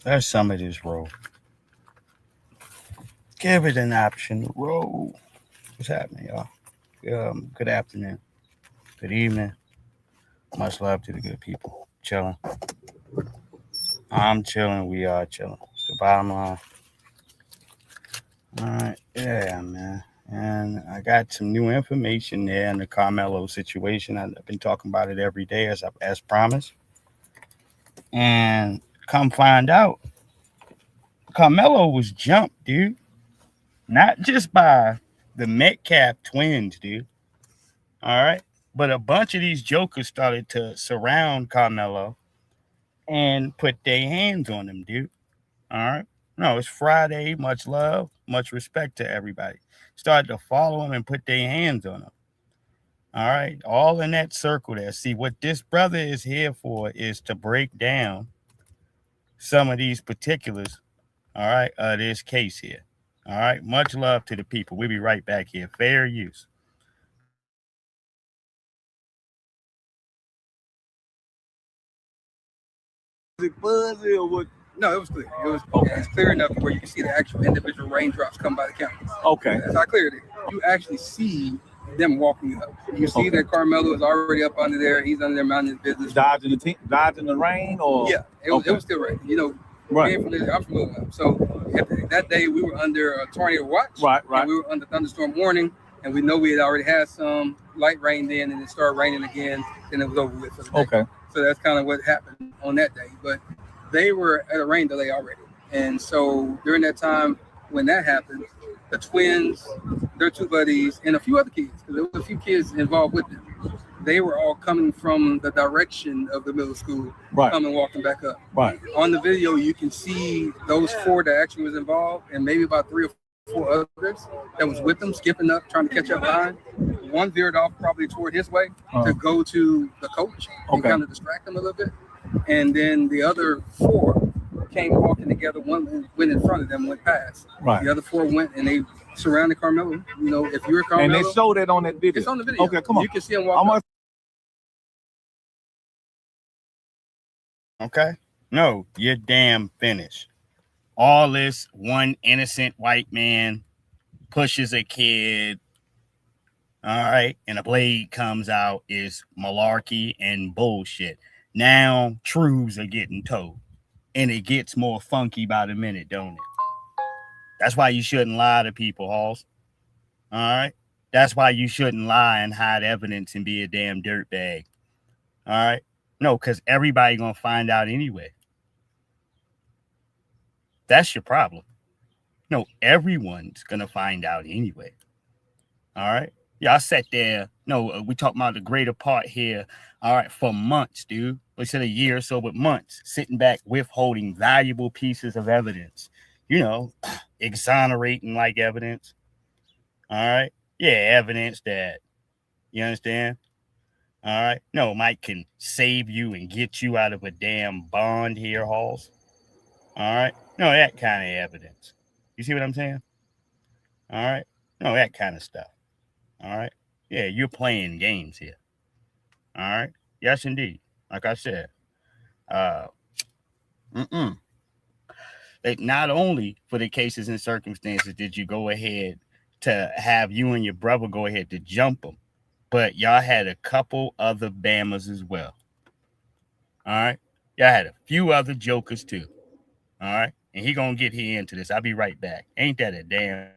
There's some of this roll. Give it an option to roll. What's happening, y'all? Good afternoon. Good evening. Much love to the good people. Chilling. I'm chilling. We are chilling. So bottom line. All right. Yeah, man. And I got some new information there in the Carmelo situation. I've been talking about it every day as promised. And come find out, Carmelo was jumped, dude. Not just by the Metcalf twins, dude. All right. But a bunch of these jokers started to surround Carmelo and put their hands on him, dude. All right. No, it's Friday. Much love, much respect to everybody. Started to follow him and put their hands on him. All right. All in that circle there. See, what this brother is here for is to break down some of these particulars, all right, this case here. All right. Much love to the people. We'll be right back here. Fair use. Was it fuzzy or what? No, it was clear. It's clear enough where you can see the actual individual raindrops come by the cameras. Okay. That's how clear it is. You actually see them walking up. You see that Carmelo is already up under there. He's under there minding his business. Dodging the rain, or yeah, it was still raining. You know, right. I'm from Little Rock. So that day we were under a tornado watch. Right. And we were under thunderstorm warning, and we know we had already had some light rain then, and it started raining again, and it was over with for the day. Okay. So that's kind of what happened on that day. But they were at a rain delay already. And so during that time when that happened, the twins, their two buddies, and a few other kids, because there was a few kids involved with them, they were all coming from the direction of the middle school, coming walking back up. Right. On the video, you can see those four that actually was involved, and maybe about 3 or 4 others that was with them, skipping up, trying to catch up behind. One veered off probably toward his way to go to the coach and kind of distract him a little bit. And then the other 4 came walking together. One went in front of them, went past. Right. The other 4 went and they surrounded Carmelo. You know, if you're Carmelo. And they showed it on that video. It's on the video. Okay, come on. You can see him walking. Okay. No, you're damn finished. All this one innocent white man pushes a kid. All right. And a blade comes out is malarkey and bullshit. Now truths are getting told. And it gets more funky by the minute, don't it? That's why you shouldn't lie to people, Halls. All right. That's why you shouldn't lie and hide evidence and be a damn dirtbag. All right. No, because everybody gonna find out anyway. That's your problem. No, everyone's gonna find out anyway. All right. Yeah, I sat there. No, we talking about the greater part here. All right, for months, dude. We said a year or so, but months, sitting back withholding valuable pieces of evidence. You know, exonerating like evidence. All right. Yeah, evidence that, you understand? All right. No, Mike can save you and get you out of a damn bond here, Halls. All right. No, that kind of evidence. You see what I'm saying? All right. No, that kind of stuff. All right. Yeah, you're playing games here. All right. Yes, indeed. Like I said. Not only for the cases and circumstances did you go ahead to have you and your brother go ahead to jump them, but y'all had a couple other Bamas as well. All right. Y'all had a few other jokers too. All right. And he gonna get here into this. I'll be right back. Ain't that a damn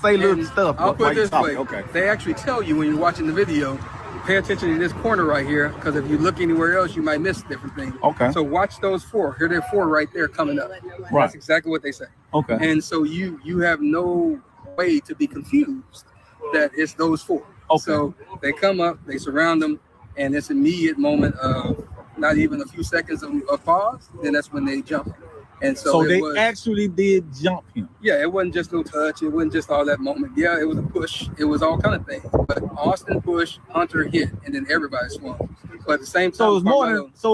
say little stuff. I'll put it this way. Okay. They actually tell you when you're watching the video, pay attention to this corner right here, because if you look anywhere else, you might miss different things. Okay. So watch those 4. Here they're 4 right there coming up. Right. That's exactly what they say. Okay. And so you have no way to be confused that it's those 4. Okay. So they come up, they surround them, and this immediate moment of not even a few seconds of pause, then that's when they jump. And so they actually did jump him. Yeah, it wasn't just no touch. It wasn't just all that moment. Yeah, it was a push. It was all kind of things. But Austin pushed, Hunter hit, and then everybody swung. But at the same time, so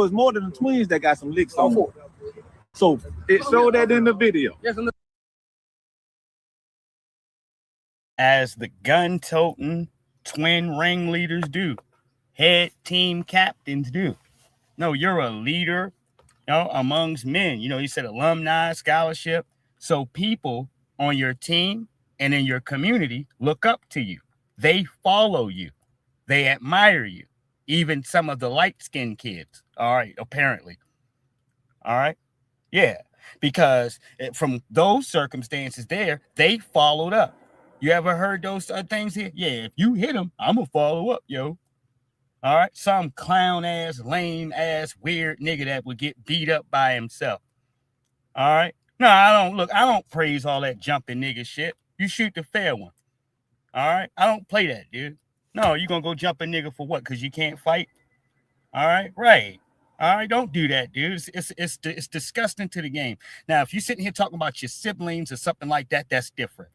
it's more than the twins that got some licks all on. 4. So it showed that in the video. Yes, as the gun-toting twin ringleaders do. head team captains do. No, you're a leader, amongst men. You said alumni, scholarship. So people on your team and in your community look up to you. They follow you. They admire you. Even some of the light-skinned kids. All right, apparently. All right. Yeah, because from those circumstances there, they followed up. You ever heard those things here? Yeah, if you hit him, I'm going to follow up, yo. All right. Some clown ass, lame ass, weird nigga that would get beat up by himself. All right. No, I don't praise all that jumping nigga shit. You shoot the fair one. All right. I don't play that, dude. No, you going to go jump a nigga for what? Because you can't fight? All right. Right. All right, don't do that, dude. It's disgusting to the game. Now, if you're sitting here talking about your siblings or something like that, that's different.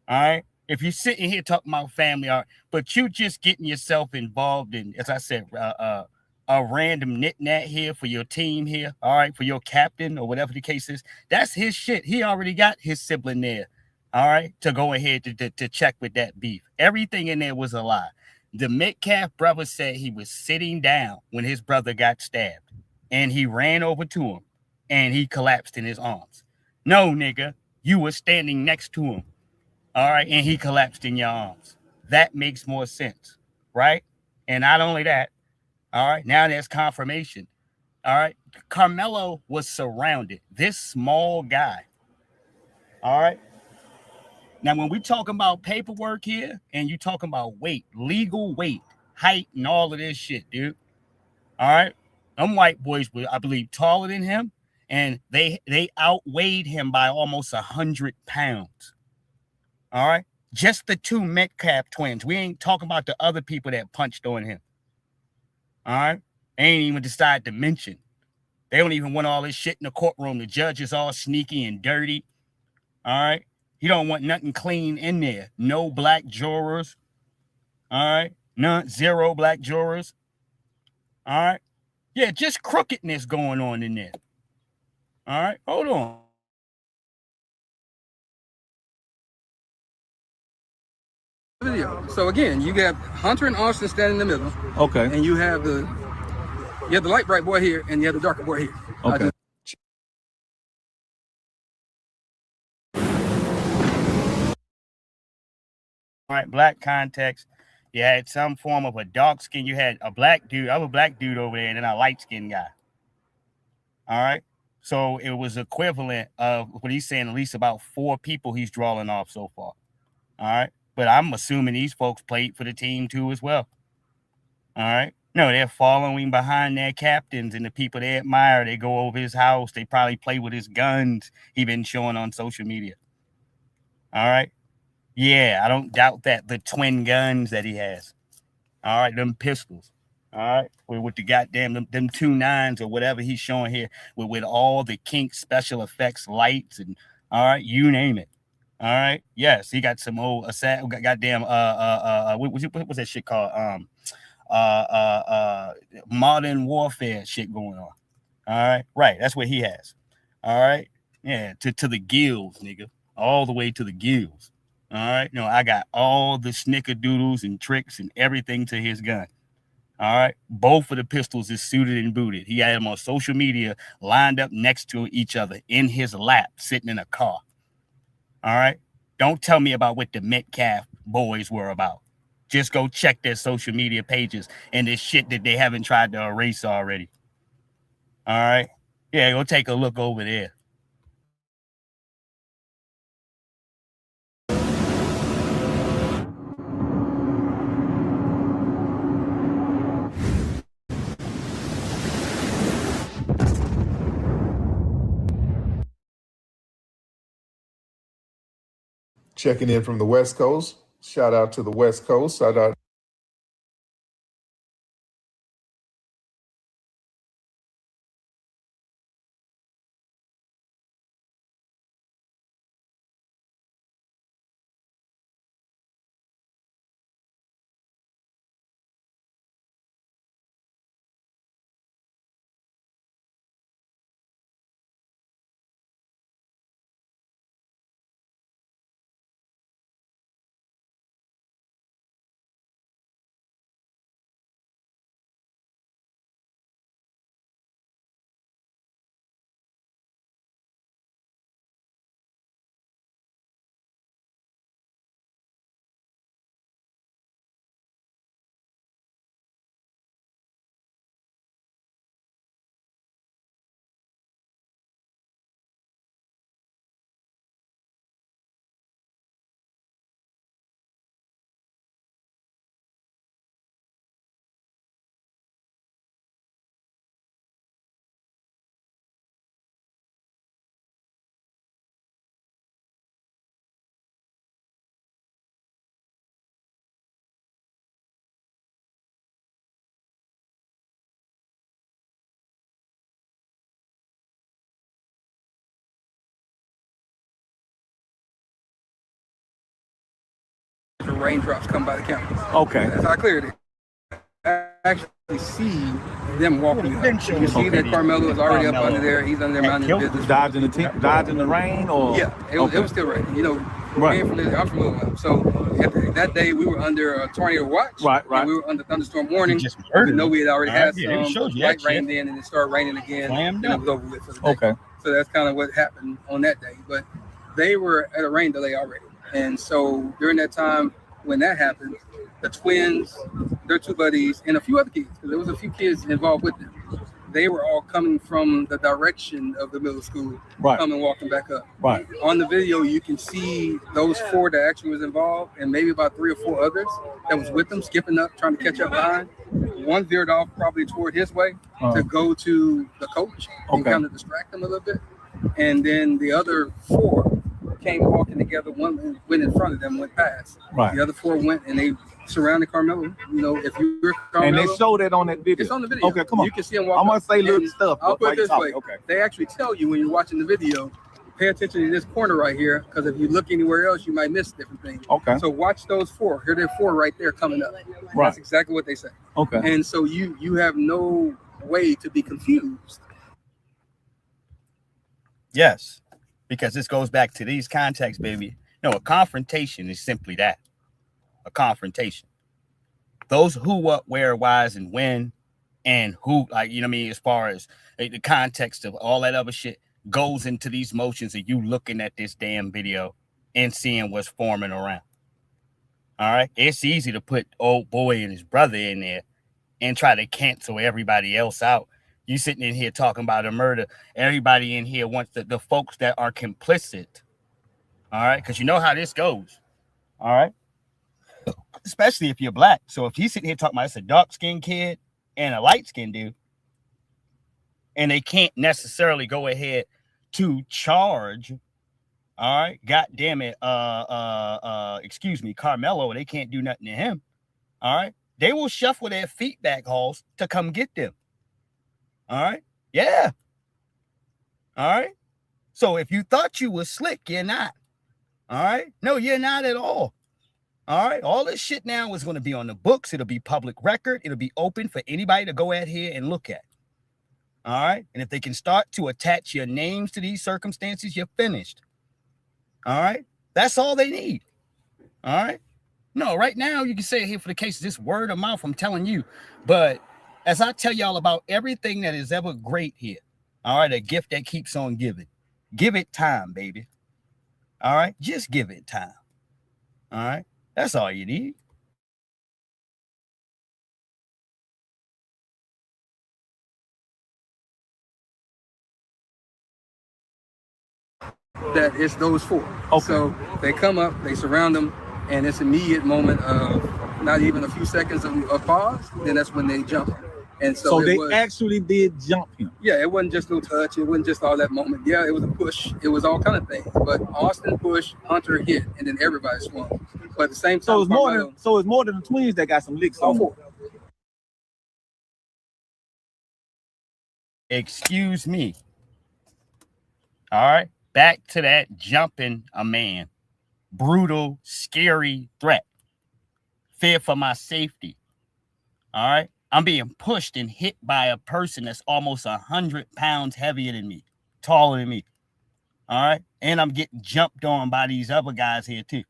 All right. If you're sitting here talking about family, all right, but you just getting yourself involved in, as I said, a random nit-nat here for your team here, all right, for your captain or whatever the case is, that's his shit. He already got his sibling there, all right, to go ahead to check with that beef. Everything in there was a lie. The Metcalf brother said he was sitting down when his brother got stabbed, and he ran over to him, and he collapsed in his arms. No, nigga, you were standing next to him. All right, and he collapsed in your arms. That makes more sense, right? And not only that, all right, now there's confirmation. All right, Carmelo was surrounded. This small guy, all right. Now, when we talking about paperwork here, and you talking about weight, legal weight, height, and all of this shit, dude. All right, them white boys were, I believe, taller than him, and they outweighed him by almost 100 pounds. All right. Just the two Metcalf twins. We ain't talking about the other people that punched on him. All right. They ain't even decided to mention. They don't even want all this shit in the courtroom. The judge is all sneaky and dirty. All right. He don't want nothing clean in there. No black jurors. All right. None, zero black jurors. All right. Yeah, just crookedness going on in there. All right. Hold on. Video. So again, you got Hunter and Austin standing in the middle. Okay. And you have the light bright boy here, and you have the darker boy here. Okay. All right, black context. You had some form of a dark skin. You had a black dude. I was a black dude over there, and then a light skinned guy. All right. So it was equivalent of what he's saying, at least about 4 people he's drawing off so far. All right. But I'm assuming these folks played for the team too as well. All right. No, they're following behind their captains and the people they admire. They go over his house. They probably play with his guns he been showing on social media. All right. Yeah, I don't doubt that. The twin guns that he has. All right, them pistols. All right, with the goddamn them 2.9s or whatever he's showing here, with all the kink special effects lights and all right, you name it. All right, yes, he got some old goddamn what was that shit called? Modern warfare shit going on. All right, right, that's what he has. All right, yeah, to the gills, nigga, all the way to the gills. All right. No, I got all the snickerdoodles and tricks and everything to his gun. All right. Both of the pistols is suited and booted. He had them on social media lined up next to each other in his lap, sitting in a car. All right. Don't tell me about what the Metcalf boys were about. Just go check their social media pages and this shit that they haven't tried to erase already. All right. Yeah, go take a look over there. Checking in from the West Coast. Shout out to the West Coast. Shout out raindrops come by the campus. Okay. That's how clear it is. I actually see them walking up. You see that Carmelo is already up under there. He's under there minding his business. Dodging the rain, or yeah, it was still raining. You know, right. I'm from Little Rock. So that day we were under a tornado watch. Right. And we were under thunderstorm warning. We know we had already had some light rain then, and it started raining again, and it was over with for the day. Okay. So that's kind of what happened on that day. But they were at a rain delay already, and so during that time when that happened, the twins, their two buddies, and a few other kids, because there was a few kids involved with them. They were all coming from the direction of the middle school, coming walking back up. Right. On the video, you can see those four that actually was involved, and maybe about 3 or 4 others that was with them, skipping up, trying to catch up behind. One veered off probably toward his way to go to the coach and kind of distract him a little bit. And then the other 4 came walking together. One went in front of them, went past. Right. The other 4 went and they surrounded Carmelo. You know, if you were Carmelo, and they showed it on that video. It's on the video. Okay, come on. You can see him walk. I'm gonna say little stuff. I'll put it this way. Okay. They actually tell you when you're watching the video, pay attention to this corner right here, because if you look anywhere else, you might miss different things. Okay. So watch those 4. Here they're 4 right there coming up. Right. That's exactly what they say. Okay. And so you have no way to be confused. Yes, because this goes back to these contexts, baby. No, a confrontation is simply that. A confrontation. Those who, what, where, whys, and when, and who, like, you know what I mean, as far as the context of all that other shit goes into these motions of you looking at this damn video and seeing what's forming around. All right. It's easy to put old boy and his brother in there and try to cancel everybody else out. You sitting in here talking about a murder. Everybody in here wants the folks that are complicit. All right. Because you know how this goes. All right. Especially if you're black. So if he's sitting here talking about it's a dark-skinned kid and a light-skinned dude, and they can't necessarily go ahead to charge, all right, God damn it, excuse me, Carmelo, they can't do nothing to him. All right. They will shuffle their feet back, Halls, to come get them. All right. Yeah. All right. So if you thought you were slick, you're not. All right. No, you're not at all. All right. All this shit now is going to be on the books. It'll be public record. It'll be open for anybody to go out here and look at. All right. And if they can start to attach your names to these circumstances, you're finished. All right. That's all they need. All right. No, right now you can say here for the case, this word of mouth, I'm telling you. But as I tell y'all about everything that is ever great here, all right, a gift that keeps on giving. Give it time, baby. All right. Just give it time. All right. That's all you need. That it's those 4. Okay. So they come up, they surround them, and it's immediate moment of not even a few seconds of pause. Then that's when they jump. And so they actually did jump him. Yeah, it wasn't just no touch. It wasn't just all that moment. Yeah, it was a push. It was all kind of things. But Austin pushed, Hunter hit, and then everybody swung. But at the same time, so it's more than the twins that got some licks on. 4. Excuse me. All right. Back to that jumping a man. Brutal, scary threat. Fear for my safety. All right. I'm being pushed and hit by a person that's almost 100 pounds heavier than me, taller than me. All right. And I'm getting jumped on by these other guys here too.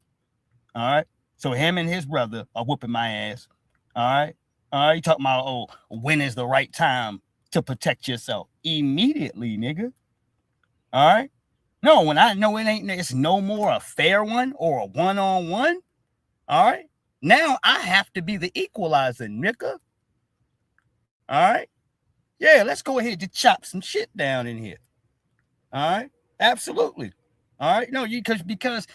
All right. So him and his brother are whooping my ass. All right. All right. You talking about, oh, when is the right time to protect yourself? Immediately, nigga. All right. No, when I know it's no more a fair one or a one-on-one. All right. Now I have to be the equalizer, nigga. All right. Yeah, let's go ahead and chop some shit down in here. All right. Absolutely. All right. No, because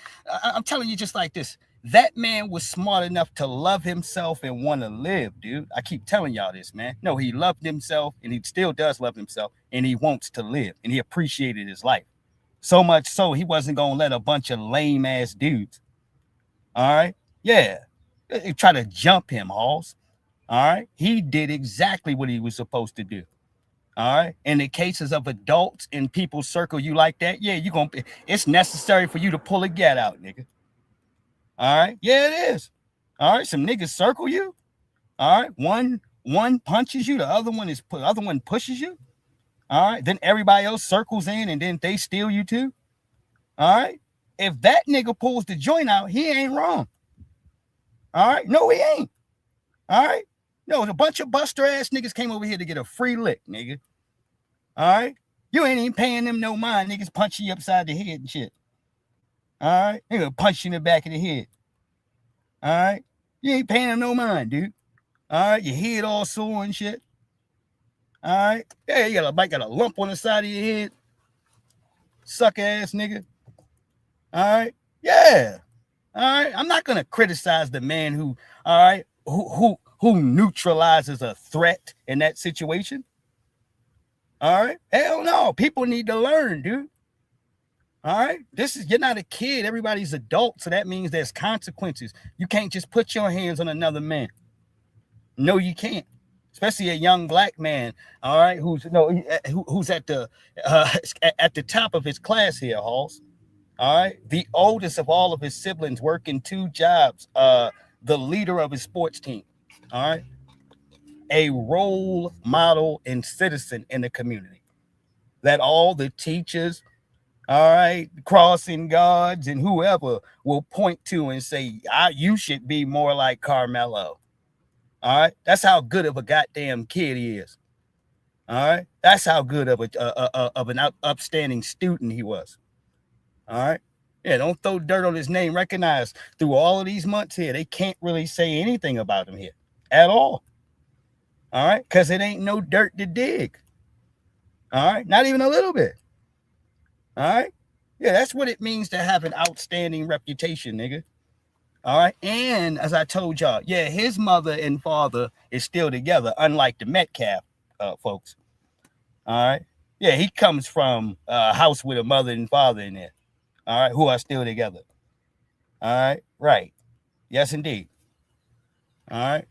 I'm telling you just like this. That man was smart enough to love himself and want to live, dude. I keep telling y'all this, man. No, he loved himself and he still does love himself and he wants to live and he appreciated his life. So much so he wasn't going to let a bunch of lame ass dudes. All right. Yeah. Try to jump him, Halls. All right. He did exactly what he was supposed to do. All right. In the cases of adults and people circle you like that, yeah, it's necessary for you to pull a get out, nigga. All right. Yeah, it is. All right, some niggas circle you. All right, one punches you, the other one pushes you. All right, then everybody else circles in, and then they steal you too. All right, if that nigga pulls the joint out, he ain't wrong. All right, no, he ain't. All right, no, a bunch of buster ass niggas came over here to get a free lick, nigga. All right, you ain't even paying them no mind. Niggas punching you upside the head and shit. All right, they gonna punch you in the back of the head. All right, you ain't paying them no mind, dude. All right, your head all sore and shit. All right, yeah, you got a lump on the side of your head. Suck ass nigga. All right, yeah. All right, I'm not gonna criticize the man who, all right, who neutralizes a threat in that situation. All right, hell no, people need to learn, dude. All right, you're not a kid. Everybody's adult, so that means there's consequences. You can't just put your hands on another man. No, you can't. Especially a young black man, all right, who's at the top of his class here, Halls. All right, the oldest of all of his siblings, working 2 jobs, the leader of his sports team. All right, a role model and citizen in the community that all the teachers, all right, crossing guards and whoever will point to and say, you should be more like Carmelo. All right, that's how good of a goddamn kid he is. All right, that's how good of an upstanding student he was. All right, yeah, don't throw dirt on his name. Recognize through all of these months here, they can't really say anything about him here at all. All right, because it ain't no dirt to dig. All right, not even a little bit. All right, yeah, that's what it means to have an outstanding reputation, nigga. All right, and as I told y'all, yeah, his mother and father is still together, unlike the Metcalf folks. All right, yeah, he comes from a house with a mother and father in there. All right, who are still together. All right, right, yes, indeed. All right,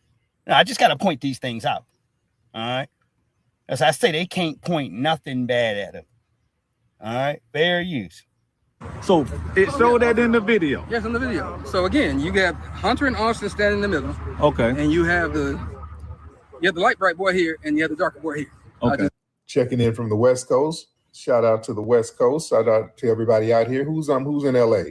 now, I just got to point these things out. All right, as I say, they can't point nothing bad at him. All right, fair use. So it showed that in the video. Yes, in the video. So again, you got Hunter and Austin standing in the middle. Okay. And you have the light bright boy here, and you have the darker boy here. Okay. Checking in from the West Coast. Shout out to the West Coast. Shout out to everybody out here. Who's in LA?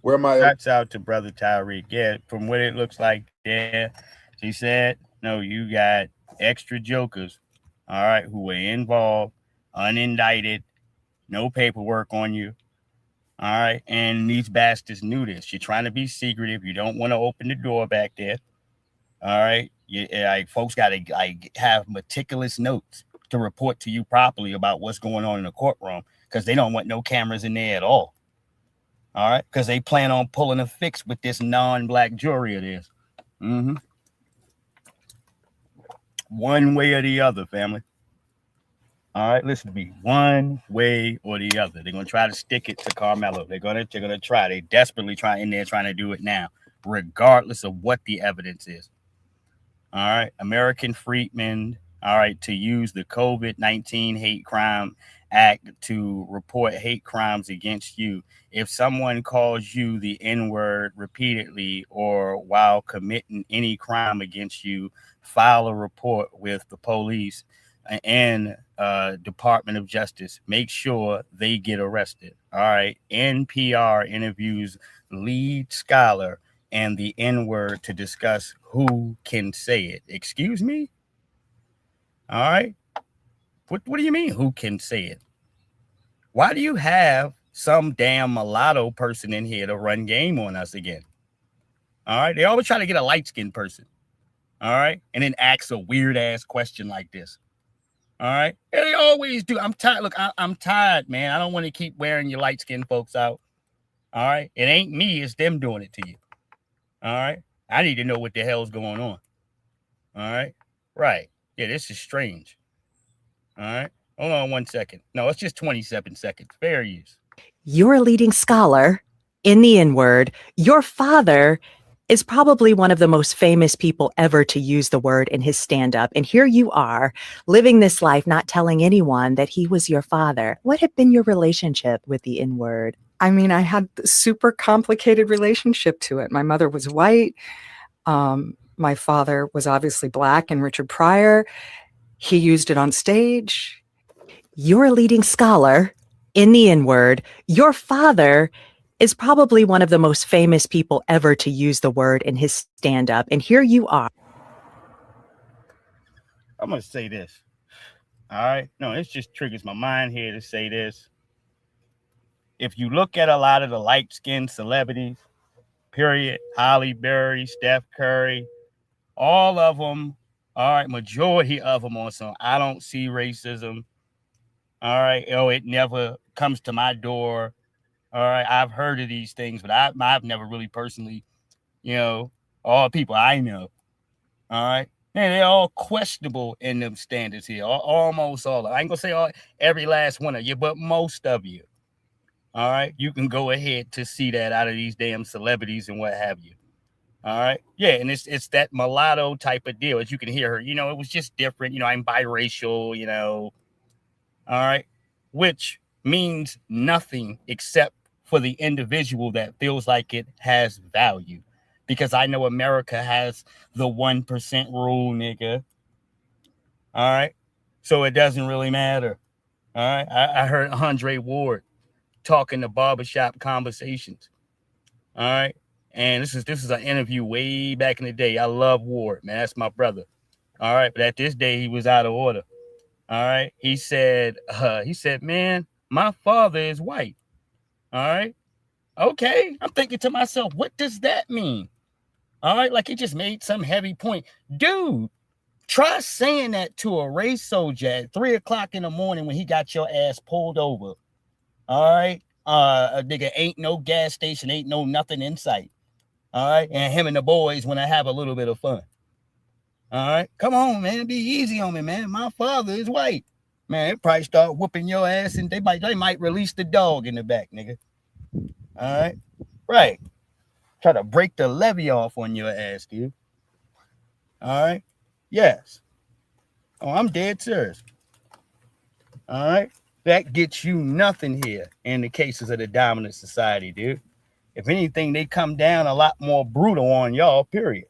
Where am I? Shouts out to Brother Tyreek. Yeah, from what it looks like there, she said, no, you got extra jokers, all right, who were involved, unindicted, no paperwork on you. All right, and these bastards knew this. You're trying to be secretive. You don't want to open the door back there. All right, folks got to have meticulous notes to report to you properly about what's going on in the courtroom because they don't want no cameras in there at all. All right, because they plan on pulling a fix with this non-black jury of theirs. One way or the other, family. All right, listen to me. One way or the other. They're gonna try to stick it to Carmelo. They're gonna try. They desperately trying to do it now, regardless of what the evidence is. All right, American freedmen. All right, to use the COVID-19 Hate Crime Act to report hate crimes against you. If someone calls you the N-word repeatedly or while committing any crime against you, file a report with the police and Department of Justice. Make sure they get arrested. All right. NPR interviews lead scholar and the N-word to discuss who can say it. Excuse me? All right. What do you mean who can say it? Why do you have some damn mulatto person in here to run game on us again? All right. They always try to get a light-skinned person. All right. And then ask a weird-ass question like this. All right. And they always do. I'm tired. Look, I'm tired, man. I don't want to keep wearing your light-skinned folks out. All right. It ain't me. It's them doing it to you. All right. I need to know what the hell's going on. All right. Right. Yeah, this is strange. All right. Hold on 1 second. No, it's just 27 seconds. Fair use. You're a leading scholar in the N-word. Your father is probably one of the most famous people ever to use the word in his stand-up. And here you are living this life, not telling anyone that he was your father. What had been your relationship with the N-word? I mean, I had a super complicated relationship to it. My mother was white. My father was obviously black and Richard Pryor. He used it on stage. You're a leading scholar in the N-word. Your father is probably one of the most famous people ever to use the word in his stand-up. And here you are. I'm going to say this. All right. No, it just triggers my mind here to say this. If you look at a lot of the light-skinned celebrities, period, Halle Berry, Steph Curry, all of them, all right, majority of them on some, I don't see racism. All right. Oh, it never comes to my door. All right. I've heard of these things, but I've never really personally, all people I know. All right. And they're all questionable in them standards here. Almost all. I ain't gonna say every last one of you, but most of you. All right. You can go ahead to see that out of these damn celebrities and what have you. All right. Yeah. And it's that mulatto type of deal. As you can hear her, it was just different. I'm biracial, All right. Which means nothing except for the individual that feels like it has value. Because I know America has the 1% rule, nigga. All right. So it doesn't really matter. All right. I heard Andre Ward talking to barbershop conversations. All right. And this is an interview way back in the day. I love Ward, man. That's my brother. All right. But at this day, he was out of order. All right. He said, man, my father is white. All right. Okay. I'm thinking to myself, what does that mean? All right. Like he just made some heavy point. Dude, try saying that to a race soldier at 3:00 in the morning when he got your ass pulled over. All right. A nigga ain't no gas station, ain't no nothing in sight. All right. And him and the boys want to have a little bit of fun. All right. Come on, man. Be easy on me, man. My father is white. Man, they probably start whooping your ass and they might release the dog in the back, nigga. All right. Right. Try to break the levee off on your ass, dude. All right. Yes. Oh, I'm dead serious. All right. That gets you nothing here in the cases of the dominant society, dude. If anything, they come down a lot more brutal on y'all, period.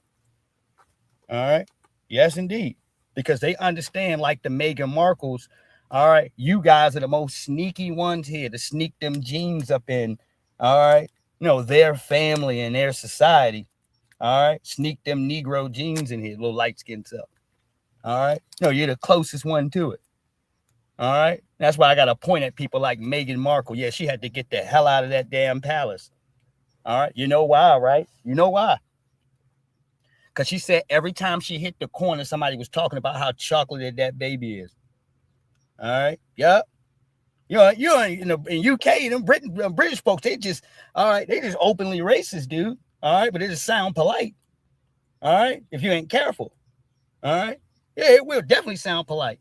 All right. Yes, indeed. Because they understand, like the Meghan Markles, all right, you guys are the most sneaky ones here to sneak them genes up in, all right, their family and their society. All right. Sneak them Negro genes in here, little light-skinned stuff. All right. No, you're the closest one to it. All right. That's why I got to point at people like Meghan Markle. Yeah, she had to get the hell out of that damn palace. All right. You know why, right? You know why? Because she said every time she hit the corner, somebody was talking about how chocolatey that baby is. All right. Yep. In UK, them British folks, they just openly racist, dude. All right. But they just sound polite. All right. If you ain't careful. All right. Yeah, it will definitely sound polite.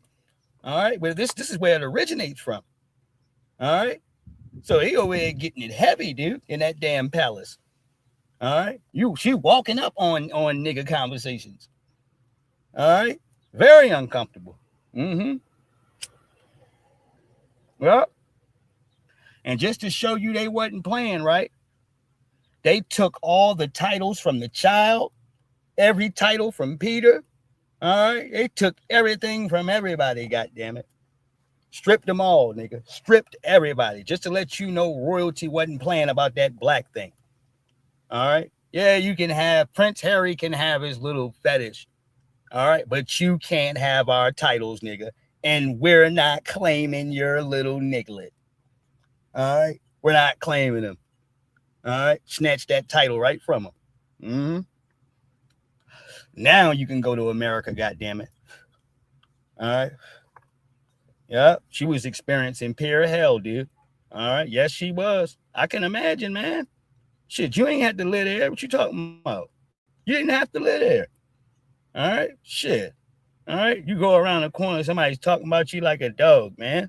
All right. But this is where it originates from. All right. So he over there getting it heavy, dude, in that damn palace. All right. She walking up on nigga conversations. All right. Very uncomfortable. Mm-hmm. Well, and just to show you they wasn't playing, right? They took all the titles from the child, every title from Peter. All right. They took everything from everybody, goddammit. Stripped them all, nigga. Stripped everybody. Just to let you know royalty wasn't playing about that black thing. All right. Yeah, you can have Prince Harry can have his little fetish. All right. But you can't have our titles, nigga. And we're not claiming your little niglet. All right. We're not claiming them. All right. Snatch that title right from them. Mm-hmm. Now you can go to America, goddammit. All right. Yeah. She was experiencing pure hell, dude. All right. Yes, she was. I can imagine, man. Shit, you ain't had to live there. What you talking about? You didn't have to live there. All right? Shit. All right? You go around the corner, somebody's talking about you like a dog, man.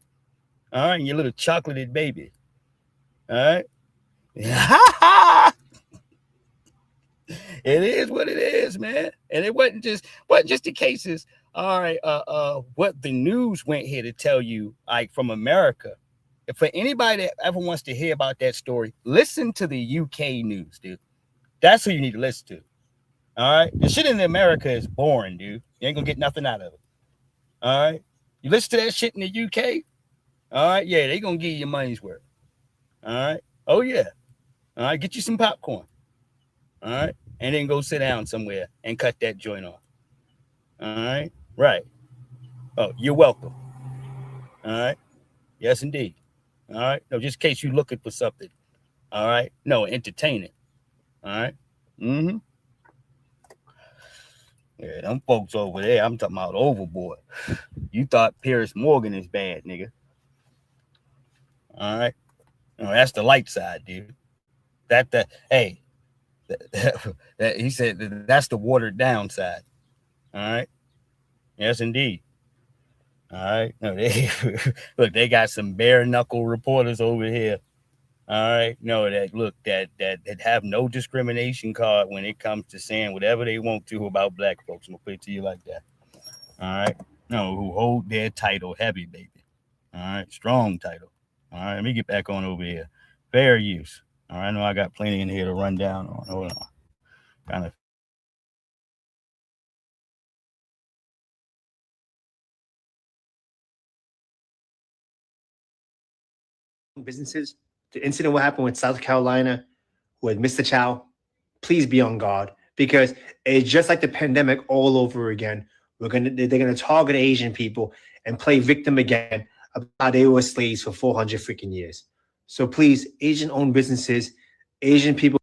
All right? And your little chocolated baby. All right? It is what it is, man. And it wasn't just the cases. All right, what the news went here to tell you, like from America, for anybody that ever wants to hear about that story, listen to the UK news, dude. That's who you need to listen to. All right. The shit in America is boring, dude. You ain't gonna get nothing out of it. All right. You listen to that shit in the UK. All right. Yeah, they gonna give you your money's worth. All right. Oh yeah. All right. Get you some popcorn. All right. And then go sit down somewhere and cut that joint off. All right. Right. Oh, you're welcome. All right. Yes, indeed. All right. No, just in case you're looking for something. All right. No, entertain it. All right. Mm-hmm. Yeah, them folks over there, I'm talking about overboard. You thought Pierce Morgan is bad, nigga. All right. No, that's the light side, dude. That he said that's the watered down side. All right. Yes, indeed. All right. No, look, they got some bare knuckle reporters over here. All right. No, that have no discrimination card when it comes to saying whatever they want to about black folks. I'm gonna put it to you like that. All right. No, who hold their title heavy, baby. All right. Strong title. All right. Let me get back on over here. Fair use. All right. I know I got plenty in here to run down on. Hold on. Kind of. Businesses. The incident what happened with South Carolina with Mr. Chow, please be on guard because it's just like the pandemic all over again. They're gonna target Asian people and play victim again about how they were slaves for 400 freaking years. So please, Asian-owned businesses, Asian people.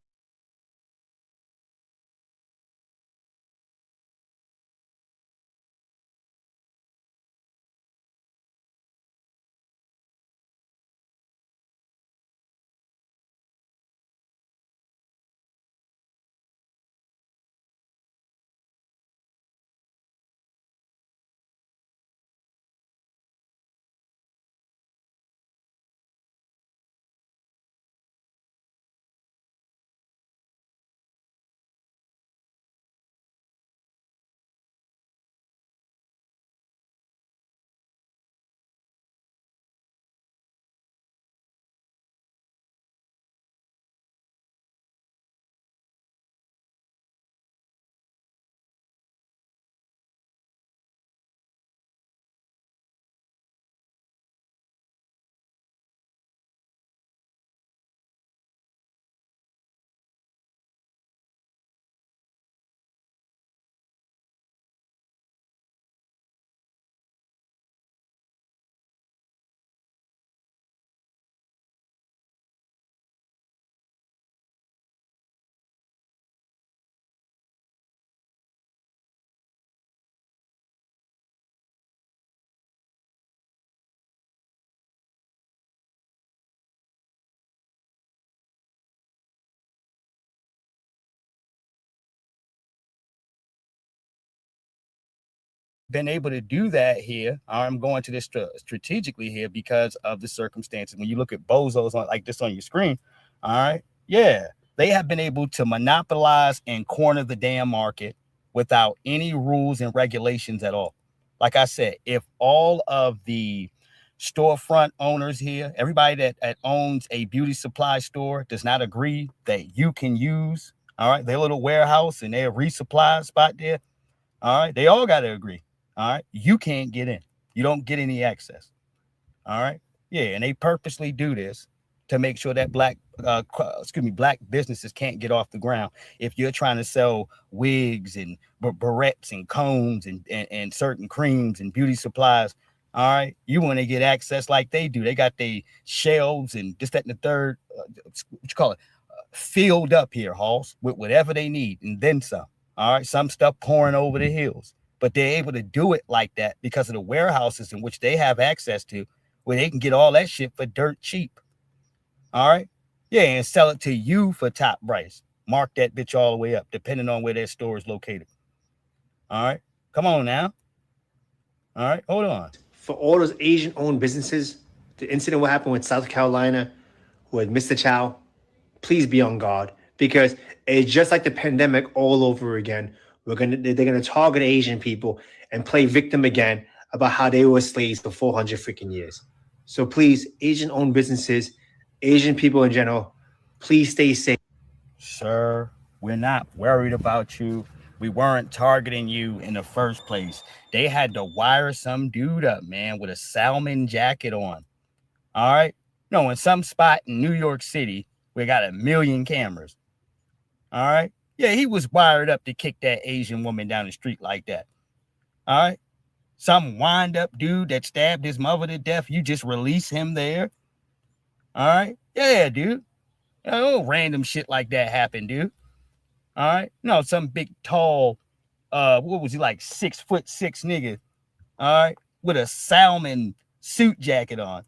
Been able to do that here. I'm going to this strategically here because of the circumstances. When you look at bozos on like this on your screen, all right, yeah, they have been able to monopolize and corner the damn market without any rules and regulations at all. Like I said, if all of the storefront owners here, everybody that owns a beauty supply store does not agree that you can use, all right, their little warehouse and their resupply spot there, all right, they all got to agree. All right. You can't get in. You don't get any access. All right. Yeah. And they purposely do this to make sure that black businesses can't get off the ground. If you're trying to sell wigs and barrettes and combs and certain creams and beauty supplies, all right, you want to get access like they do. They got their shelves and this, that, and the third, what you call it, filled up here, Halls, with whatever they need and then some. All right. Some stuff pouring over the hills. But they're able to do it like that because of the warehouses in which they have access to, where they can get all that shit for dirt cheap. All right. Yeah. And sell it to you for top price. Mark that bitch all the way up, depending on where their store is located. All right. Come on now. All right. Hold on. For all those Asian-owned businesses, the incident what happened with South Carolina with Mr. Chow, please be on guard because it's just like the pandemic all over again. They're gonna target Asian people and play victim again about how they were slaves for 400 freaking years. So please, Asian-owned businesses, Asian people in general, please stay safe. Sir, we're not worried about you. We weren't targeting you in the first place. They had to wire some dude up, man, with a salmon jacket on. All right? No, in some spot in New York City, we got 1 million cameras. All right? Yeah, he was wired up to kick that Asian woman down the street like that. All right? Some wind-up dude that stabbed his mother to death, you just release him there. All right? Yeah, dude. Oh, random shit like that happened, dude. All right? No, some big, tall, what was he, like 6'6" nigga, all right, with a salmon suit jacket on,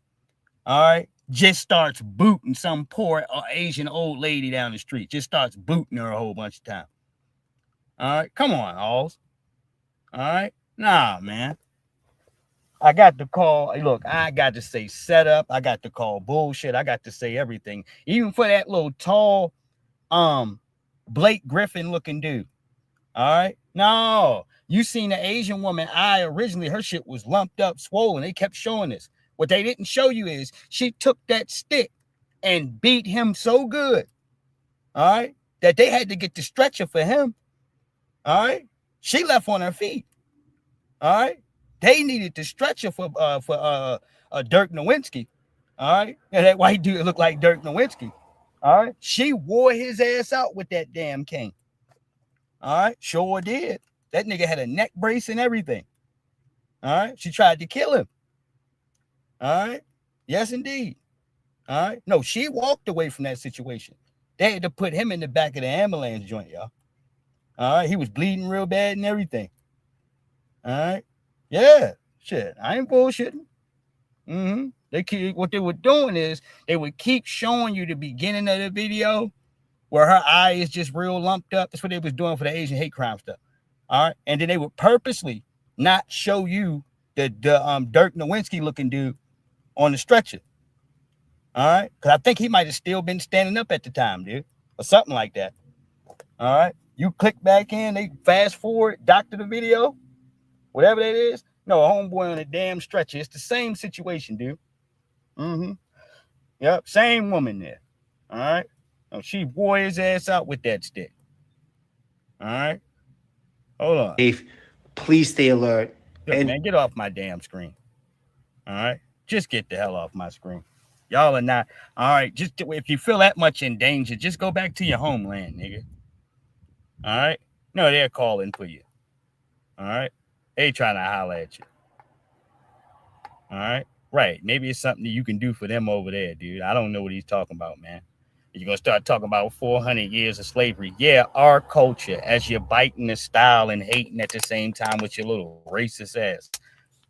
all right, just starts booting some poor Asian old lady down the street, just starts booting her a whole bunch of times. All right, come on, Halls. All right, nah, man. I got to call, look, I got to say setup, I got to call bullshit, I got to say everything, even for that little tall, Blake Griffin looking dude. All right, no, you seen the Asian woman eye originally, her shit was lumped up, swollen. They kept showing this. What they didn't show you is she took that stick and beat him so good, all right, that they had to get the stretcher for him. All right, she left on her feet. All right, they needed the stretcher for Dirk Nowitzki. All right, and that white dude looked like Dirk Nowitzki. All right, she wore his ass out with that damn cane. All right, sure did. That nigga had a neck brace and everything. All right, she tried to kill him. All right, yes, indeed. All right, no, she walked away from that situation. They had to put him in the back of the ambulance joint, y'all. All right, he was bleeding real bad and everything. All right, yeah, shit, I ain't bullshitting. What they were doing is they would keep showing you the beginning of the video where her eye is just real lumped up. That's what they was doing for the Asian hate crime stuff. All right, and then they would purposely not show you the Dirk Nowitzki looking dude on the stretcher. All right, because I think he might have still been standing up at the time, dude, or something like that. All right, you click back in, they fast forward, doctor the video, whatever that is. No, a homeboy on a damn stretcher. It's the same situation, dude. Yep, same woman there. All right. Oh, she wore his ass out with that stick. All right. Hold on. Safe. Please stay alert. Look, man, get off my damn screen. All right. Just get the hell off my screen. Y'all are not. All right. Just if you feel that much in danger, just go back to your homeland, nigga. All right. No, they're calling for you. All right. They trying to holler at you. All right. Right. Maybe it's something that you can do for them over there, dude. I don't know what he's talking about, man. You're going to start talking about 400 years of slavery. Yeah, our culture, as you're biting the style and hating at the same time with your little racist ass.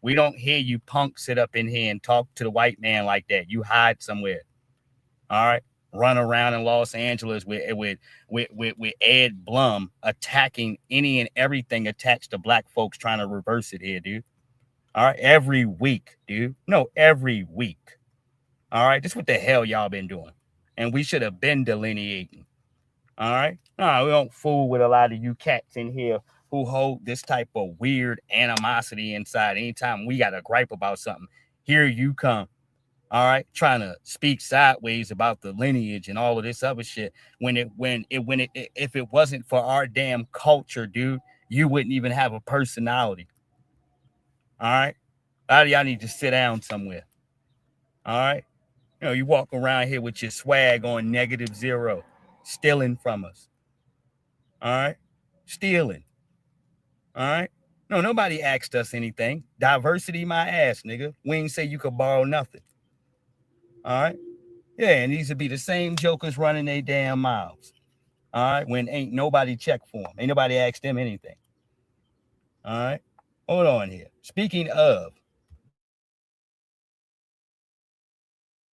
We don't hear you punks sit up in here and talk to the white man like that. You hide somewhere. All right. Run around in Los Angeles with Ed Blum attacking any and everything attached to black folks, trying to reverse it here, dude. All right. Every week, dude. No, every week. All right. This is what the hell y'all been doing. And we should have been delineating. All right. No, we don't fool with a lot of you cats in here who hold this type of weird animosity inside. Anytime we got a gripe about something, here you come. All right, trying to speak sideways about the lineage and all of this other shit. If it wasn't for our damn culture, dude, you wouldn't even have a personality. All right, a lot of y'all need to sit down somewhere. All right, you walk around here with your swag on -0, stealing from us. All right, stealing. All right, no, nobody asked us anything. Diversity, my ass, nigga. We ain't say you could borrow nothing. All right. Yeah, and these would be the same jokers running their damn mouths. All right. When ain't nobody checked for them. Ain't nobody asked them anything. All right. Hold on here. Speaking of.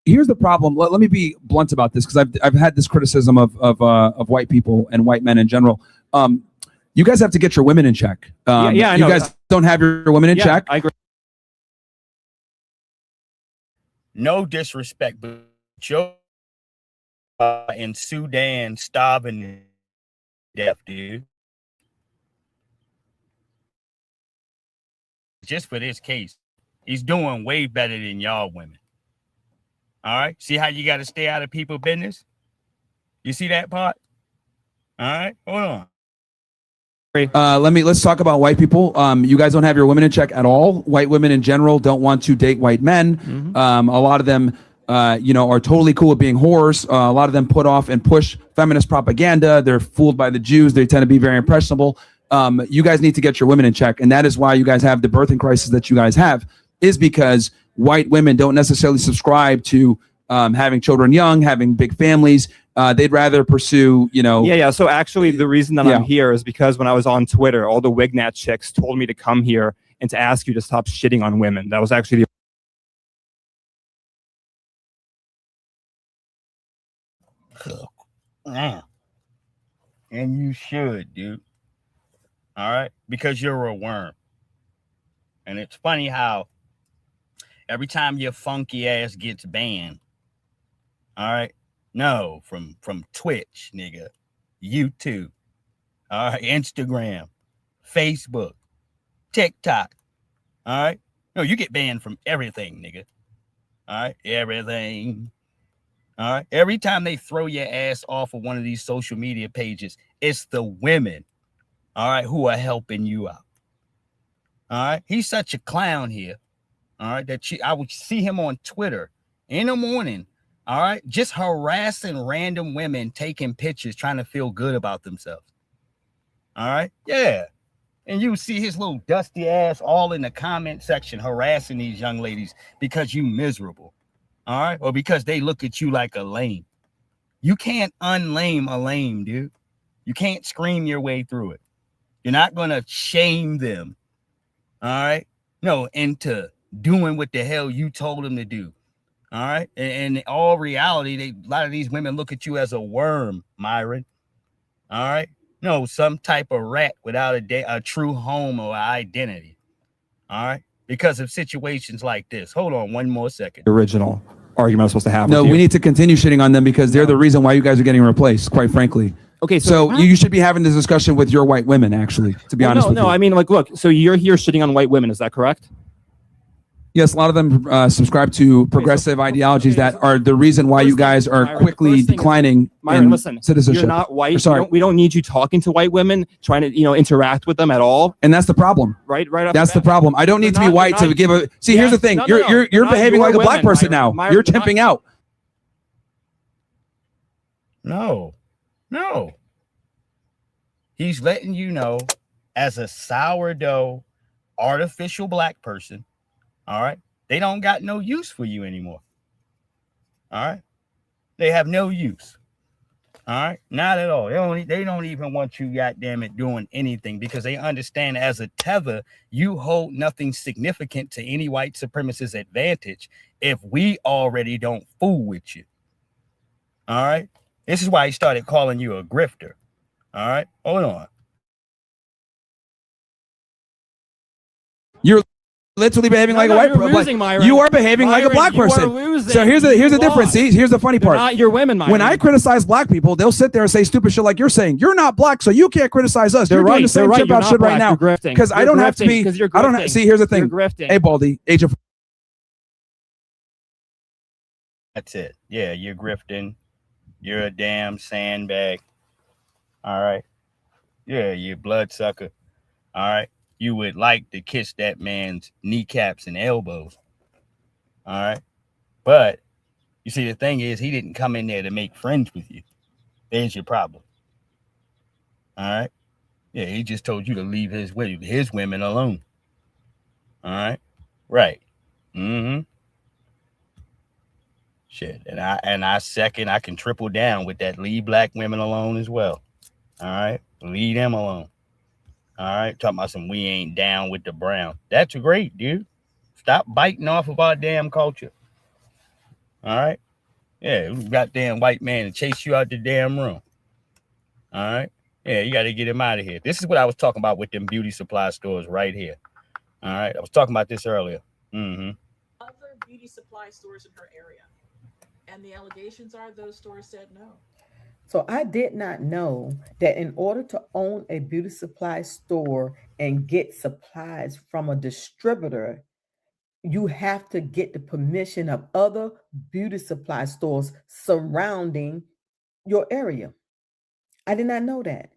Here's the problem. Let me be blunt about this, because I've had this criticism of white people and white men in general. You guys have to get your women in check. I know. You guys don't have your women in check. I agree. No disrespect, but Joe in Sudan starving to death, dude. Just for this case, he's doing way better than y'all women. All right. See how you got to stay out of people's business? You see that part? All right. Hold on. Let's talk about white people. You guys don't have your women in check at all. White women in general don't want to date white men. Mm-hmm. A lot of them, are totally cool with being whores. A lot of them put off and push feminist propaganda. They're fooled by the Jews. They tend to be very impressionable. You guys need to get your women in check. And that is why you guys have the birthing crisis that you guys have, is because white women don't necessarily subscribe to having children young, having big families. They'd rather pursue, Yeah. So actually, the reason that I'm here is because when I was on Twitter, all the Wignat chicks told me to come here and to ask you to stop shitting on women. That was actually the... And you should, dude. All right? Because you're a worm. And it's funny how every time your funky ass gets banned, all right? No, from Twitch, nigga, YouTube, all right, Instagram, Facebook, TikTok, all right? No, you get banned from everything, nigga. All right, everything. All right. Every time they throw your ass off of one of these social media pages, it's the women, all right, who are helping you out. All right. He's such a clown here. All right. I would see him on Twitter in the morning. All right. Just harassing random women, taking pictures, trying to feel good about themselves. All right. Yeah. And you see his little dusty ass all in the comment section harassing these young ladies because you miserable. All right. Or because they look at you like a lame. You can't unlame a lame, dude. You can't scream your way through it. You're not going to shame them. All right. No, into doing what the hell you told them to do. All right. And in all reality, a lot of these women look at you as a worm, Mayron. All right. No, some type of rat without a true home or identity. All right. Because of situations like this. Hold on one more second. original argument I was supposed to have. No, with you. we need to continue shitting on them because they're the reason why you guys are getting replaced, quite frankly. Okay, So you should be having this discussion with your white women, actually, to be honest with you. No, I mean, like, look, so you're here shitting on white women, is that correct? Yes, a lot of them subscribe to progressive ideologies that are the reason why you guys are Myron, quickly first thing is- declining Myron, in listen, citizenship. you're not white. Or sorry. We don't need you talking to white women, trying to, interact with them at all. And that's the problem. Right off That's the the problem. I don't need to be white to give a. See, here's the thing. You're behaving like a black person now. You're chimping out. No. He's letting you know, as a sourdough, artificial black person, all right, they don't got no use for you anymore. All right. They have no use. All right. Not at all. They don't even want you, goddamn it, doing anything because they understand as a tether, you hold nothing significant to any white supremacist advantage if we already don't fool with you. All right. This is why he started calling you a grifter. All right. Hold on. You're literally behaving like a white person. You are behaving like a black person. So here's the difference. See, here's the funny part. Not your women, Myron. When I criticize black people, they'll sit there and say stupid shit like you're saying. You're not black, so you can't criticize us. You're doing the same shit about shit right now. Because I don't have to be. I don't see. Here's the thing. Hey, Baldy, Agent. That's it. Yeah, you're grifting. You're a damn sandbag. All right. Yeah, you bloodsucker. All right. You would like to kiss that man's kneecaps and elbows. All right. But you see, the thing is, he didn't come in there to make friends with you. There's your problem. All right. Yeah, he just told you to leave his women alone. All right. Right. Mm-hmm. Shit. And I can triple down with that, leave black women alone as well. All right. Leave them alone. All right. Talking about some we ain't down with the brown. That's great, dude. Stop biting off of our damn culture. All right. Yeah, we goddamn white man to chase you out the damn room. All right. Yeah, you got to get him out of here. This is what I was talking about with them beauty supply stores right here. All right. I was talking about this earlier. Mm-hmm. Other beauty supply stores in her area. And the allegations are those stores said no. So I did not know that in order to own a beauty supply store and get supplies from a distributor, you have to get the permission of other beauty supply stores surrounding your area. I did not know that.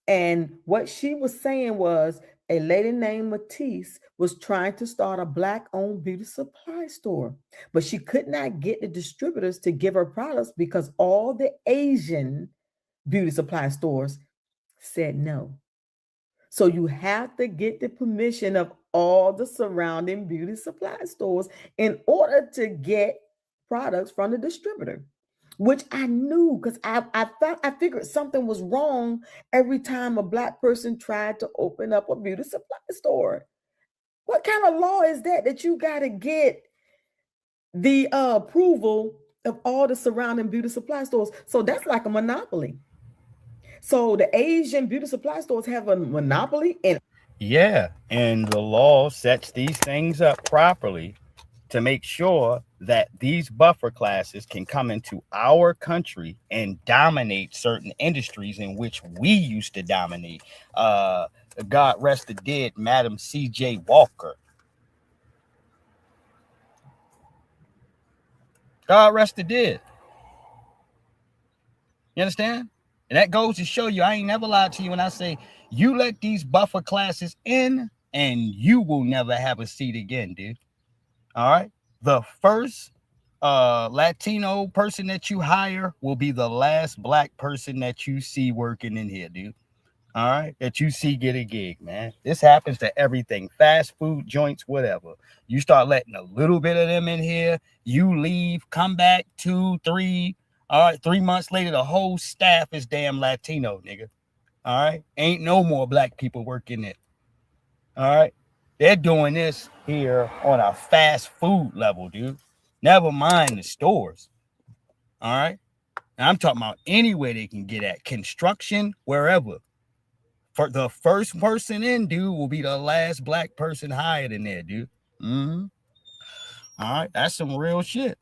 And what she was saying was a lady named Matisse was trying to start a Black-owned beauty supply store, but she could not get the distributors to give her products because all the Asian beauty supply stores said no. So you have to get the permission of all the surrounding beauty supply stores in order to get products from the distributor, which I knew because I figured something was wrong every time a Black person tried to open up a beauty supply store. What kind of law is that you got to get the approval of all the surrounding beauty supply stores? So that's like a monopoly. So the Asian beauty supply stores have a monopoly, and yeah, and the law sets these things up properly to make sure that these buffer classes can come into our country and dominate certain industries in which we used to dominate. God rest the dead, Madam C.J. Walker. God rest the dead. You understand? And that goes to show you, I ain't never lied to you when I say you let these buffer classes in and you will never have a seat again, dude. All right. The first Latino person that you hire will be the last Black person that you see working in here, dude. All right. That you see get a gig, man. This happens to everything. Fast food joints, whatever. You start letting a little bit of them in here. You leave, come back 2, 3. All right, 3 months later, the whole staff is damn Latino, nigga. All right, ain't no more Black people working it. All right, they're doing this here on a fast food level, dude. Never mind the stores. All right, and I'm talking about anywhere they can get at, construction, wherever. For the first person in, dude, will be the last Black person hired in there, dude. All right, that's some real shit.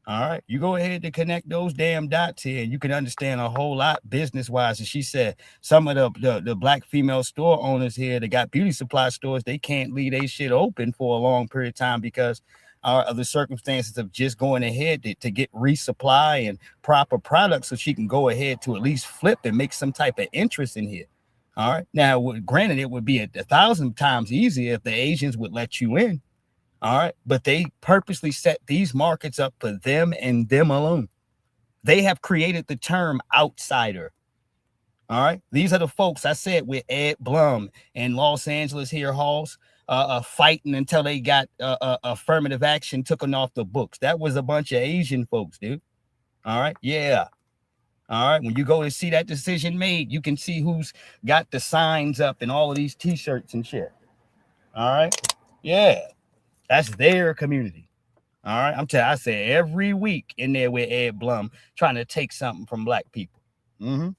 All right, you go ahead to connect those damn dots here, and you can understand a whole lot business-wise. And she said some of the Black female store owners here that got beauty supply stores, they can't leave their shit open for a long period of time because of the circumstances of just going ahead to get resupply and proper products so she can go ahead to at least flip and make some type of interest in here. All right, now, granted, it would be 1,000 times easier if the Asians would let you in. All right. But they purposely set these markets up for them and them alone. They have created the term outsider. All right. These are the folks I said with Ed Blum and Los Angeles here halls fighting until they got affirmative action taken off the books. That was a bunch of Asian folks, dude. All right. Yeah. All right. When you go to see that decision made, you can see who's got the signs up and all of these T-shirts and shit. All right. Yeah. That's their community. All right. I'm telling you, I say every week in there with Ed Blum trying to take something from Black people. All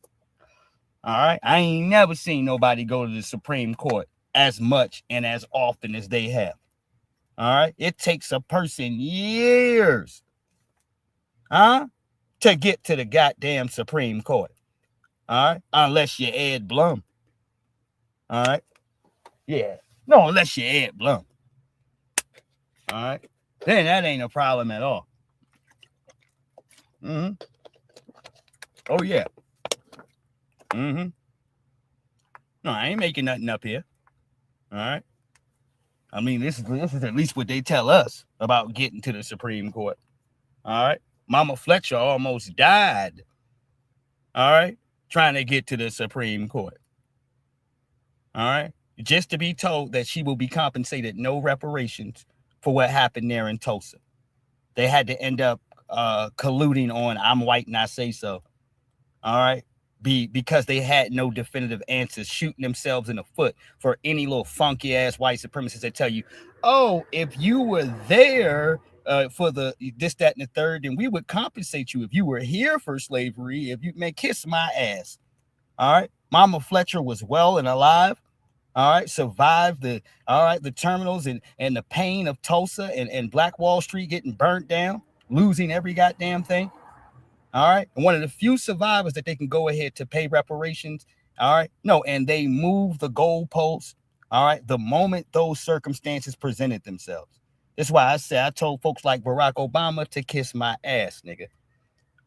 right. I ain't never seen nobody go to the Supreme Court as much and as often as they have. All right. It takes a person years to get to the goddamn Supreme Court. All right. Unless you're Ed Blum. All right. Yeah. No, unless you're Ed Blum. All right, then that ain't a problem at all. Oh yeah. No, I ain't making nothing up here. All right. I mean, this is at least what they tell us about getting to the Supreme Court. All right. Mama Fletcher almost died. All right, trying to get to the Supreme Court. All right, just to be told that she will be compensated no reparations for what happened there in Tulsa. They had to end up colluding on I'm white and I say so. All right. Because they had no definitive answers, shooting themselves in the foot for any little funky ass white supremacists that tell you, oh, if you were there for the this, that, and the third, then we would compensate you. If you were here for slavery, if you may kiss my ass. All right. Mama Fletcher was well and alive. All right, survived the terminals and the pain of Tulsa and Black Wall Street getting burnt down, losing every goddamn thing. All right, and one of the few survivors that they can go ahead to pay reparations. All right, no, and they move the goalposts. All right. The moment those circumstances presented themselves. That's why I told folks like Barack Obama to kiss my ass, nigga.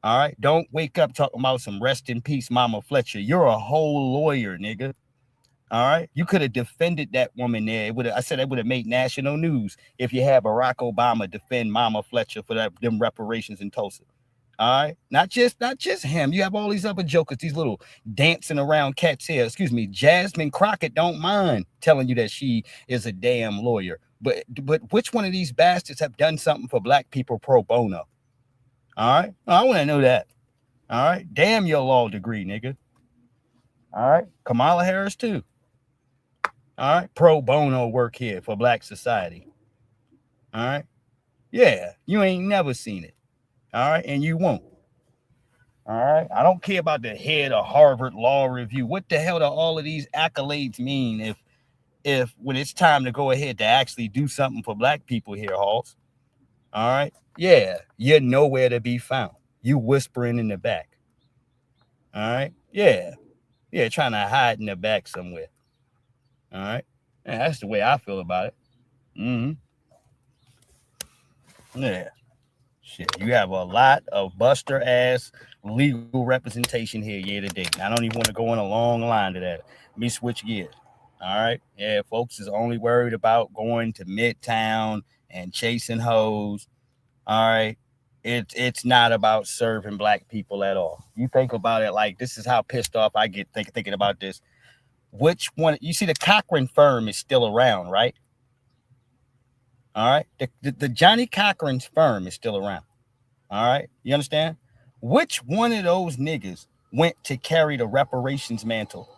All right. Don't wake up talking about some rest in peace, Mama Fletcher. You're a whole lawyer, nigga. All right. You could have defended that woman there. I said it would have made national news if you had Barack Obama defend Mama Fletcher for them reparations in Tulsa. All right. Not just him. You have all these other jokers, these little dancing around cats here. Excuse me. Jasmine Crockett don't mind telling you that she is a damn lawyer. But which one of these bastards have done something for black people pro bono? All right. I want to know that. All right. Damn your law degree, nigga. All right. Kamala Harris too. All right. Pro bono work here for black society. All right. Yeah. You ain't never seen it. All right. And you won't. All right. I don't care about the head of Harvard Law Review. What the hell do all of these accolades mean if when it's time to go ahead to actually do something for black people here, Halls? All right. Yeah. You're nowhere to be found. You whispering in the back. All right. Yeah. Yeah. Trying to hide in the back somewhere. All right. Yeah, that's the way I feel about it. Yeah. Shit. You have a lot of buster ass legal representation here today. I don't even want to go on a long line to that. Let me switch gears. All right. Yeah. Folks is only worried about going to Midtown and chasing hoes. All right. It's not about serving black people at all. You think about it like this is how pissed off I get thinking about this. Which one? You see, the Cochran firm is still around, right? All right. The Johnny Cochran's firm is still around. All right. You understand? Which one of those niggas went to carry the reparations mantle?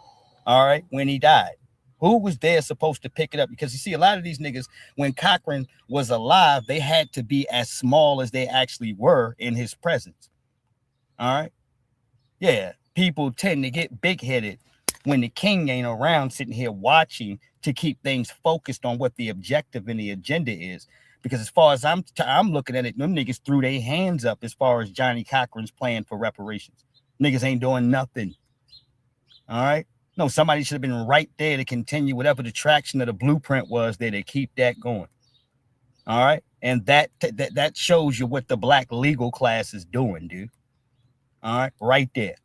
All right. When he died, who was there supposed to pick it up? Because you see, a lot of these niggas, when Cochran was alive, they had to be as small as they actually were in his presence. All right. Yeah. People tend to get big headed when the king ain't around sitting here watching to keep things focused on what the objective and the agenda is. Because as far as I'm looking at it, them niggas threw their hands up as far as Johnny Cochran's plan for reparations. Niggas ain't doing nothing. All right. No, somebody should have been right there to continue whatever the traction of the blueprint was there to keep that going. All right. And that shows you what the black legal class is doing, dude. All right. Right there.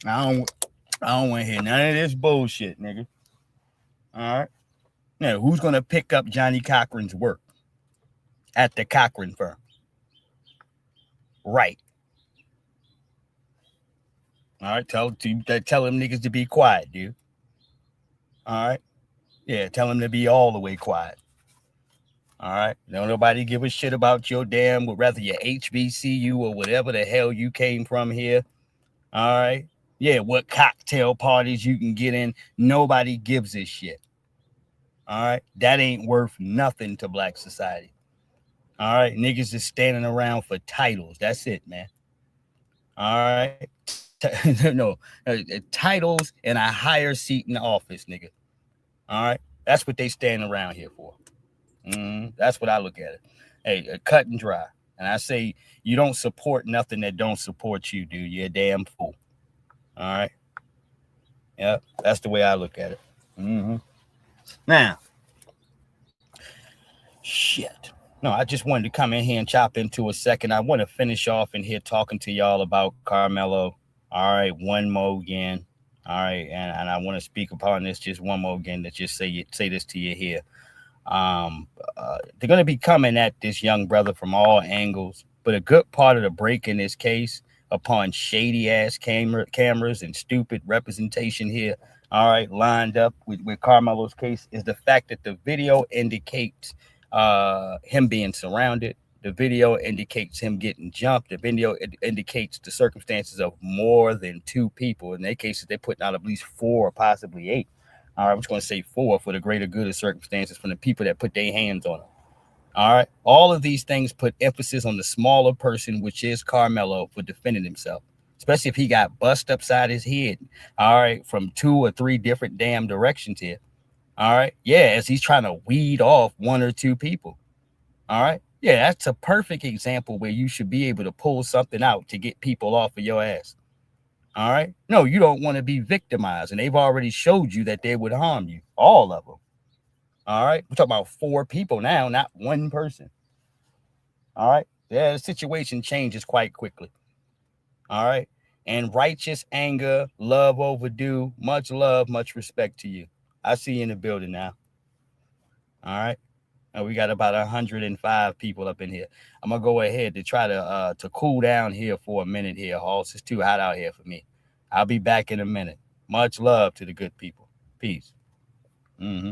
I don't want to hear none of this bullshit, nigga. All right. Now, who's going to pick up Johnny Cochran's work at the Cochran firm? Right. All right. Tell them niggas to be quiet, dude. All right. Yeah. Tell them to be all the way quiet. All right. Don't nobody give a shit about your damn, whether your HBCU or whatever the hell you came from here. All right. Yeah, what cocktail parties you can get in. Nobody gives a shit. All right. That ain't worth nothing to black society. All right. Niggas is standing around for titles. That's it, man. All right. Titles and a higher seat in the office, nigga. All right. That's what they standing around here for. That's what I look at it. Hey, cut and dry. And I say, you don't support nothing that don't support you, dude. You're a damn fool. All right. Yeah, that's the way I look at it. Now, shit. No, I just wanted to come in here and chop into a second. I want to finish off in here talking to y'all about Carmelo. All right, one more again. All right, and I want to speak upon this just one more again to just say this to you here. They're going to be coming at this young brother from all angles, but a good part of the break in this case upon shady ass cameras and stupid representation here, all right, lined up with Carmelo's case is the fact that the video indicates him being surrounded. The video indicates him getting jumped. The video indicates the circumstances of more than two people. In their cases, they're putting out at least 4 or possibly 8. All right, I'm just going to say 4 for the greater good of circumstances from the people that put their hands on him. All right. All of these things put emphasis on the smaller person, which is Carmelo, for defending himself, especially if he got bust upside his head. All right. From 2 or 3 different damn directions here. All right. Yeah. As he's trying to weed off 1 or 2 people. All right. Yeah. That's a perfect example where you should be able to pull something out to get people off of your ass. All right. No, you don't want to be victimized. And they've already showed you that they would harm you. All of them. All right. We're talking about 4 people now, not 1 person. All right. Yeah, the situation changes quite quickly. All right. And righteous anger, love overdue, much love, much respect to you. I see you in the building now. All right. And we got about 105 people up in here. I'm gonna go ahead to try to cool down here for a minute here, Hoss. It's too hot out here for me. I'll be back in a minute. Much love to the good people. Peace. Mm-hmm.